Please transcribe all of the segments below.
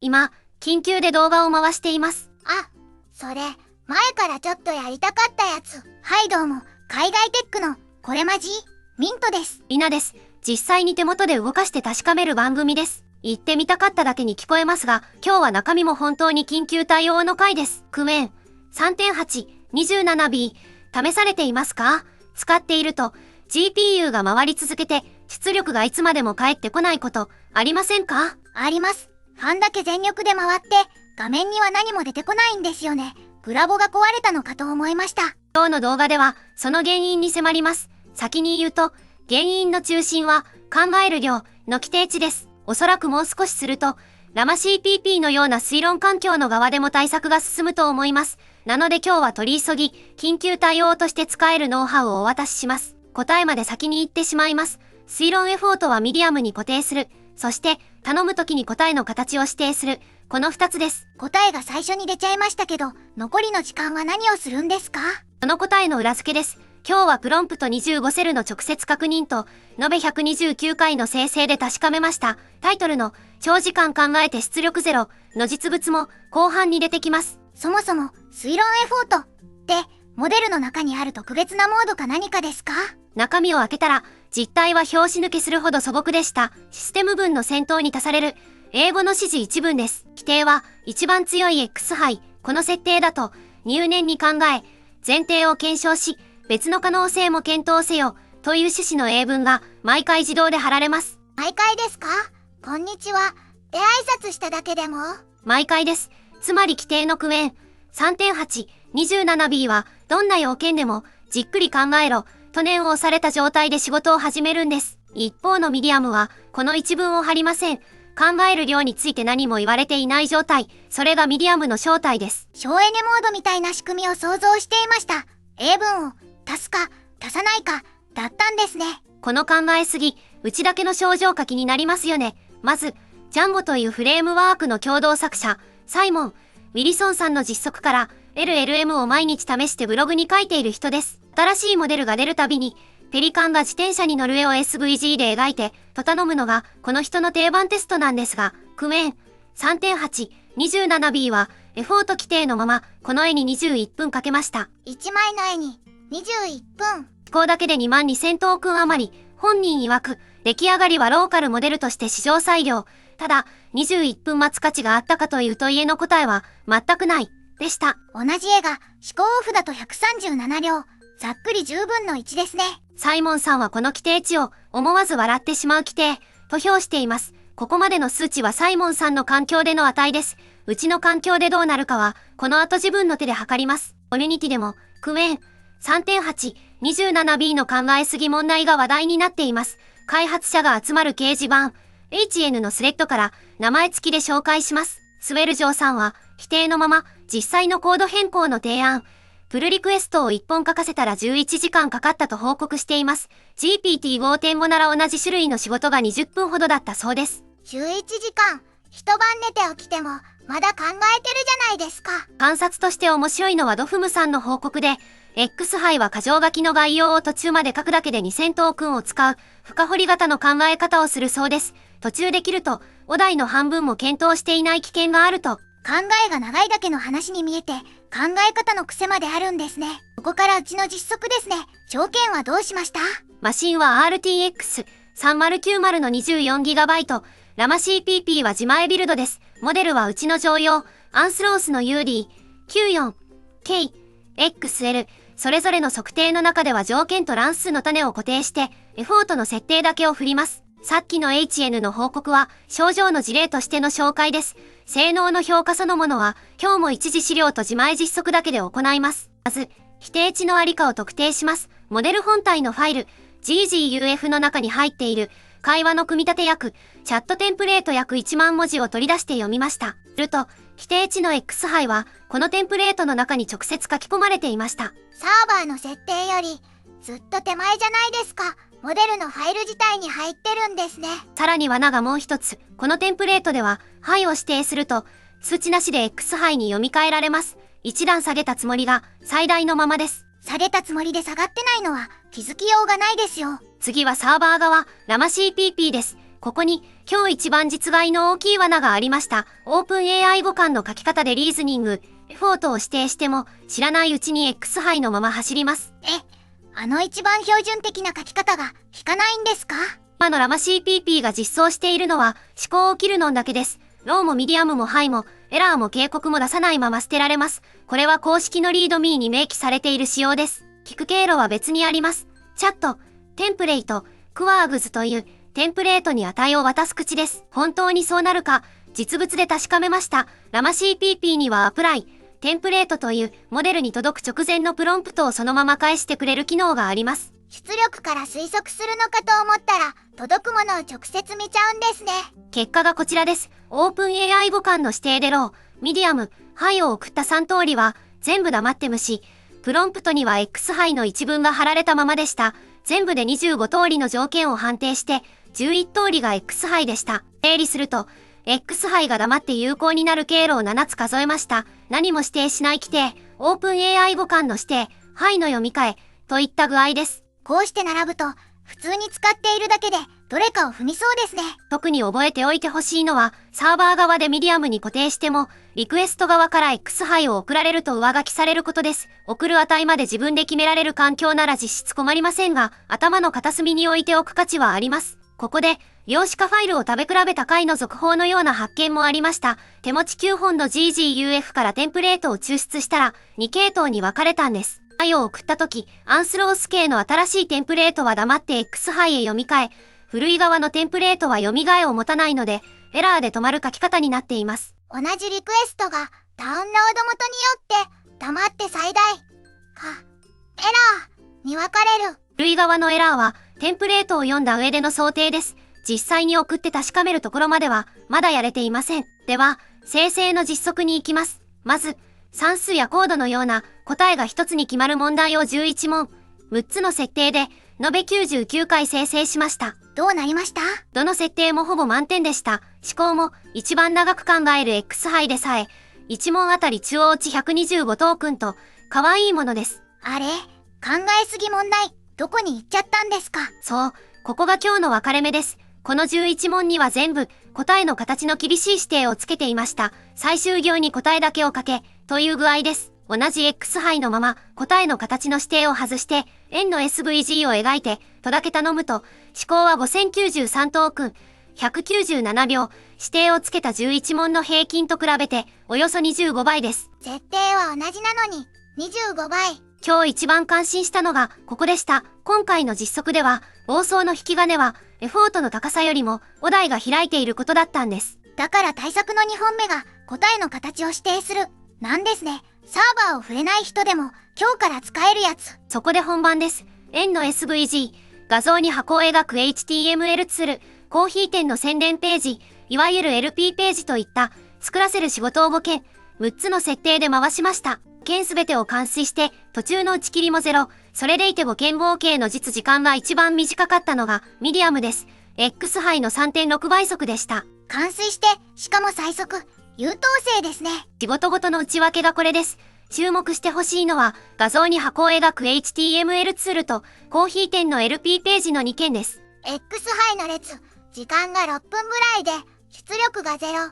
今、緊急で動画を回しています。あ、それ、前からちょっとやりたかったやつ。はいどうも、海外テックの、これまじミントです。リナです。実際に手元で動かして確かめる番組です。言ってみたかっただけに聞こえますが、今日は中身も本当に緊急対応の回です。クエン 3.8、27B、試されていますか？使っていると、GPU が回り続けて、出力がいつまでも返ってこないこと、ありませんか？あります。ファンだけ全力で回って、画面には何も出てこないんですよね。グラボが壊れたのかと思いました。今日の動画では、その原因に迫ります。先に言うと、原因の中心は、考える量の規定値です。おそらくもう少しすると、ラマ CPP のような推論環境の側でも対策が進むと思います。なので今日は取り急ぎ、緊急対応として使えるノウハウをお渡しします。答えまで先に言ってしまいます。推論エフォートはミディアムに固定する。そして、頼む時に答えの形を指定する。この2つです。答えが最初に出ちゃいましたけど、残りの時間は何をするんですか？その答えの裏付けです。今日はプロンプト25セルの直接確認と、延べ129回の生成で確かめました。タイトルの、長時間考えて出力ゼロの実物も後半に出てきます。そもそも、推論エフォートって、モデルの中にある特別なモードか何かですか？中身を開けたら、実態は拍子抜けするほど素朴でした。システム文の先頭に足される、英語の指示一文です。規定は、一番強い X 杯、この設定だと、入念に考え、前提を検証し、別の可能性も検討せよ、という趣旨の英文が、毎回自動で貼られます。毎回ですか？こんにちは。で挨拶しただけでも？毎回です。つまり規定のクエン 3.8、27B は、どんな要件でも、じっくり考えろ、と念を押された状態で仕事を始めるんです。一方のミディアムは、この一文を貼りません。考える量について何も言われていない状態。それがミディアムの正体です。省エネモードみたいな仕組みを想像していました。英文を足すか足さないかだったんですね。この考えすぎ、うちだけの症状か気になりますよね。まず、ジャンゴというフレームワークの共同作者、サイモン・ウィリソンさんの実測から LLM を毎日試してブログに書いている人です。新しいモデルが出るたびに、ペリカンが自転車に乗る絵を SVG で描いて、と頼むのが、この人の定番テストなんですが、クエン 3.8、27B は、エフォート規定のまま、この絵に21分かけました。1枚の絵に21分。飛行だけで22,000トークン余り、本人曰く、出来上がりはローカルモデルとして史上最良。ただ、21分待つ価値があったかというと家の答えは、全くない、でした。同じ絵が、思考オフだと137両。ざっくり10分の1ですね。サイモンさんはこの規定値を思わず笑ってしまう規定と評しています。ここまでの数値はサイモンさんの環境での値です。うちの環境でどうなるかは、この後自分の手で測ります。コミュニティでも、クエン 3.8、27B の考えすぎ問題が話題になっています。開発者が集まる掲示板、HN のスレッドから名前付きで紹介します。スウェルジョーさんは、否定のまま、実際のコード変更の提案、プルリクエストを1本書かせたら11時間かかったと報告しています。GPT5.5 なら同じ種類の仕事が20分ほどだったそうです。11時間、一晩寝て起きても、まだ考えてるじゃないですか。観察として面白いのはドフムさんの報告で、X 杯は箇条書きの概要を途中まで書くだけで2000トークンを使う、深掘り型の考え方をするそうです。途中できると、お題の半分も検討していない危険があると。考えが長いだけの話に見えて、考え方の癖まであるんですね。ここからうちの実測ですね。条件はどうしました？マシンは RTX3090 の 24GB、ラマ CPP は自前ビルドです。モデルはうちの常用、アンスロースの UD94K、XL、それぞれの測定の中では条件と乱数の種を固定して、エフォートの設定だけを振ります。さっきの HN の報告は、症状の事例としての紹介です。性能の評価そのものは、今日も一次資料と自前実測だけで行います。まず、否定値のありかを特定します。モデル本体のファイル、GGUF の中に入っている、会話の組み立て訳、チャットテンプレート約1万文字を取り出して読みました。すると、否定値の X 杯は、このテンプレートの中に直接書き込まれていました。サーバーの設定より、ずっと手前じゃないですか。モデルのファイル自体に入ってるんですね。さらに罠がもう一つ。このテンプレートでは、杯を指定すると、数値なしで X 杯に読み替えられます。一段下げたつもりが、最大のままです。下げたつもりで下がってないのは、気づきようがないですよ。次はサーバー側、ラマ CPP です。ここに、今日一番実害の大きい罠がありました。オープン AI 互換の書き方でリーズニング、エフォートを指定しても、知らないうちに X 範囲のまま走ります。一番標準的な書き方が効かないんですか？今のラマ CPP が実装しているのは、思考を切るのんだけです。ローもミディアムもハイも、エラーも警告も出さないまま捨てられます。これは公式のリードミーに明記されている仕様です。聞く経路は別にあります。チャット、テンプレイト、クワーグズという、テンプレートに値を渡す口です。本当にそうなるか、実物で確かめました。ラマ CPP にはアプライ、テンプレートというモデルに届く直前のプロンプトをそのまま返してくれる機能があります。出力から推測するのかと思ったら、届くものを直接見ちゃうんですね。結果がこちらです。オープン AI 互換の指定でロー、ミディアム、ハイを送った3通りは、全部黙って無視。プロンプトには X ハイの一文が貼られたままでした。全部で25通りの条件を判定して、11通りが X ハイでした。整理すると、X ハイが黙って有効になる経路を7つ数えました。何も指定しない規定、オープン AI 互換の指定、ハイの読み替え、といった具合です。こうして並ぶと、普通に使っているだけで、どれかを踏みそうですね。特に覚えておいてほしいのは、サーバー側でミディアムに固定しても、リクエスト側から X ハイを送られると上書きされることです。送る値まで自分で決められる環境なら実質困りませんが、頭の片隅に置いておく価値はあります。ここで、量子化ファイルを食べ比べた回の続報のような発見もありました。手持ち9本の GGUF からテンプレートを抽出したら、2系統に分かれたんです。ハイを送った時、アンスロース系の新しいテンプレートは黙って X ハイへ読み替え、古い側のテンプレートは読み替えを持たないので、エラーで止まる書き方になっています。同じリクエストがダウンロード元によって黙って最大エラーに分かれる。古い側のエラーはテンプレートを読んだ上での想定です。実際に送って確かめるところまではまだやれていません。では、生成の実測に行きます。まず、算数やコードのような答えが一つに決まる問題を11問、6つの設定で延べ99回生成しました。どうなりました？どの設定もほぼ満点でした。思考も一番長く考える X ハイでさえ、1問あたり中央値125トークンと、可愛いものです。あれ？考えすぎ問題、どこに行っちゃったんですか？そう、ここが今日の分かれ目です。この11問には全部、答えの形の厳しい指定をつけていました。最終行に答えだけを書け、という具合です。同じ X ハイのまま、答えの形の指定を外して、円の SVG を描いて、とだけ頼むと、思考は5093トークン、197秒、指定をつけた11問の平均と比べて、およそ25倍です。設定は同じなのに、25倍。今日一番感心したのが、ここでした。今回の実測では、暴走の引き金は、エフォートの高さよりも、お題が開いていることだったんです。だから対策の2本目が、答えの形を指定する。なんですね。サーバーを触れない人でも、今日から使えるやつ。そこで本番です。円の SVG、画像に箱を描く HTML ツール、コーヒー店の宣伝ページ、いわゆる LP ページといった、作らせる仕事を5件、6つの設定で回しました。件すべてを完遂して、途中の打ち切りもゼロ。それでいて5件合計の実時間が一番短かったのが、ミディアムです。X ハイの 3.6 倍速でした。完遂して、しかも最速、優等生ですね。仕事ごとの内訳がこれです。注目してほしいのは、画像に箱を描く HTML ツールと、コーヒー店の LP ページの2件です。X ハイの列、時間が6分ぐらいで、出力が0。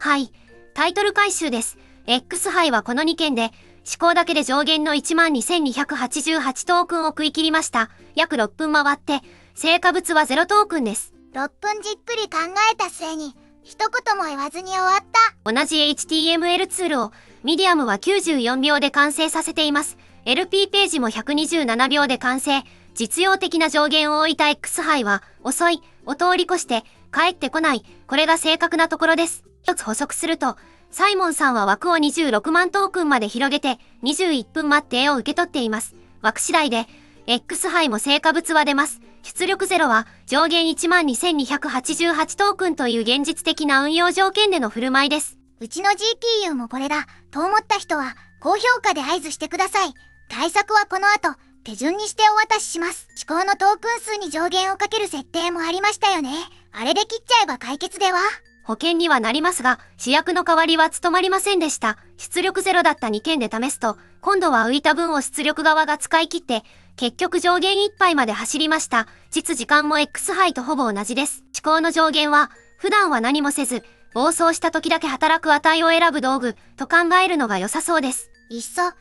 はい。タイトル回収です。X ハイはこの2件で、思考だけで上限の12,288トークンを食い切りました。約6分回って、成果物は0トークンです。6分じっくり考えた末に、一言も言わずに終わった。同じ HTML ツールを、ミディアムは94秒で完成させています。LP ページも127秒で完成。実用的な上限を置いた X ハイは、遅い、を通り越して、帰ってこない。これが正確なところです。一つ補足すると、サイモンさんは枠を26万トークンまで広げて、21分待って絵を受け取っています。枠次第で、X ハイも成果物は出ます。出力ゼロは上限12,288トークンという現実的な運用条件での振る舞いです。うちの GPU もこれだと思った人は高評価で合図してください。対策はこの後手順にしてお渡しします。思考のトークン数に上限をかける設定もありましたよね。あれで切っちゃえば解決では？保険にはなりますが、主役の代わりは務まりませんでした。出力ゼロだった2件で試すと、今度は浮いた分を出力側が使い切って、結局上限いっぱいまで走りました。実時間も X 杯とほぼ同じです。思考の上限は、普段は何もせず、暴走した時だけ働く値を選ぶ道具と考えるのが良さそうです。いっそ、思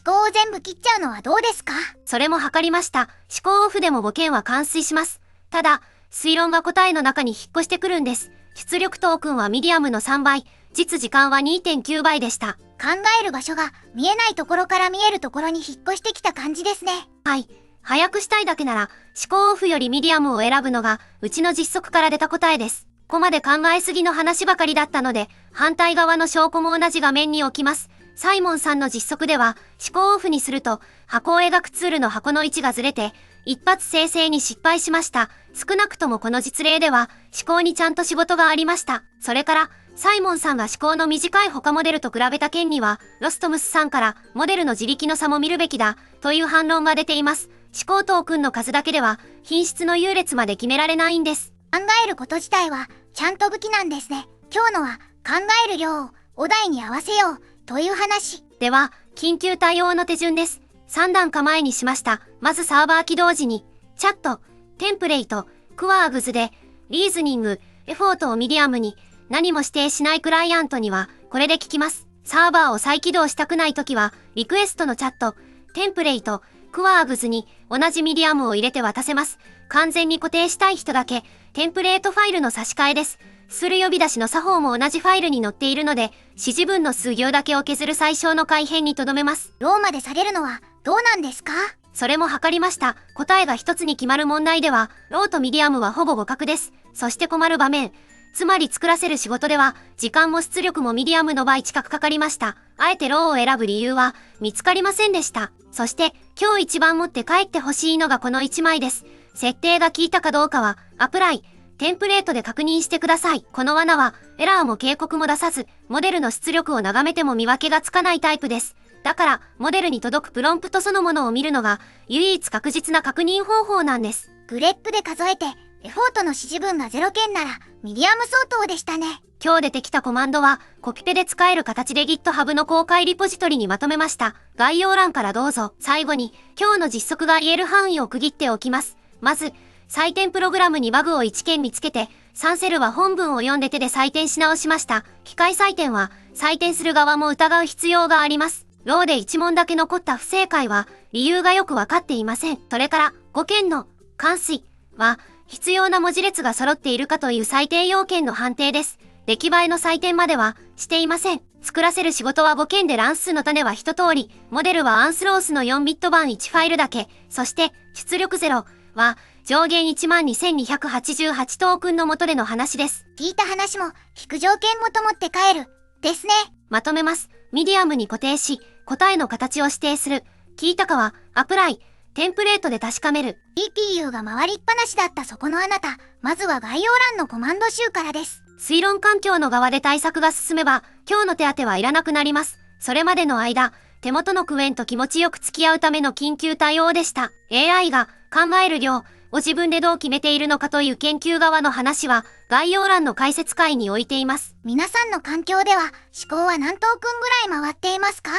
考を全部切っちゃうのはどうですか？それも測りました。思考オフでも母件は完遂します。ただ、推論が答えの中に引っ越してくるんです。出力トークンはミディアムの3倍、実時間は 2.9 倍でした。考える場所が見えないところから見えるところに引っ越してきた感じですね。はい。早くしたいだけなら、思考オフよりミディアムを選ぶのが、うちの実測から出た答えです。ここまで考えすぎの話ばかりだったので、反対側の証拠も同じ画面に置きます。サイモンさんの実測では、思考オフにすると、箱を描くツールの箱の位置がずれて、一発生成に失敗しました。少なくともこの実例では、思考にちゃんと仕事がありました。それから、サイモンさんが思考の短い他モデルと比べた件には、ロストムスさんから、モデルの自力の差も見るべきだ、という反論が出ています。思考トークンの数だけでは、品質の優劣まで決められないんです。考えること自体は、ちゃんと武器なんですね。今日のは、考える量を、お題に合わせよう、という話。では、緊急対応の手順です。3段構えにしました。まずサーバー起動時に、チャット、テンプレイト、クワーグズで、リーズニング、エフォートをミディアムに、何も指定しないクライアントには、これで聞きます。サーバーを再起動したくないときは、リクエストのチャット、テンプレイト、クワーグズに同じミディアムを入れて渡せます。完全に固定したい人だけ、テンプレートファイルの差し替えです。する呼び出しの作法も同じファイルに載っているので、指示文の数行だけを削る最小の改変にとどめます。ローまで下げるのはどうなんですか？それも測りました。答えが一つに決まる問題では、ローとミディアムはほぼ互角です。そして困る場面。つまり作らせる仕事では、時間も出力もミディアムの倍近くかかりました。あえてローを選ぶ理由は、見つかりませんでした。そして、今日一番持って帰ってほしいのがこの1枚です。設定が効いたかどうかは、アプライ、テンプレートで確認してください。この罠は、エラーも警告も出さず、モデルの出力を眺めても見分けがつかないタイプです。だから、モデルに届くプロンプトそのものを見るのが、唯一確実な確認方法なんです。グレップで数えて、エフォートの指示文が0件なら、ミディアム相当でしたね。今日出てきたコマンドは、コピペで使える形で GitHub の公開リポジトリにまとめました。概要欄からどうぞ。最後に、今日の実測が言える範囲を区切っておきます。まず、採点プログラムにバグを1件見つけて、3セルは本文を読んで手で採点し直しました。機械採点は、採点する側も疑う必要があります。ローで1問だけ残った不正解は、理由がよくわかっていません。それから、5件の、完遂は、必要な文字列が揃っているかという最低要件の判定です。出来栄えの採点まではしていません。作らせる仕事は5件で乱数の種は一通り、モデルはアンスロースの4ビット版1ファイルだけ、そして出力0は上限 12,288 トークンの下での話です。聞いた話も聞く条件もともって帰る。ですね。まとめます。ミディアムに固定し、答えの形を指定する。聞いたかはアプライ。テンプレートで確かめる。CPU が回りっぱなしだったそこのあなた、まずは概要欄のコマンド集からです。推論環境の側で対策が進めば、今日の手当はいらなくなります。それまでの間、手元のクエンと気持ちよく付き合うための緊急対応でした。AI が考える量を自分でどう決めているのかという研究側の話は、概要欄の解説会に置いています。皆さんの環境では、思考は何トークンぐらい回っていますか？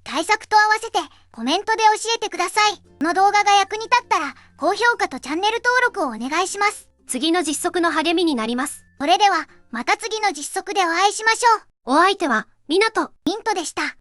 対策と合わせてコメントで教えてください。この動画が役に立ったら高評価とチャンネル登録をお願いします。次の実測の励みになります。それではまた次の実測でお会いしましょう。お相手はミナとミントでした。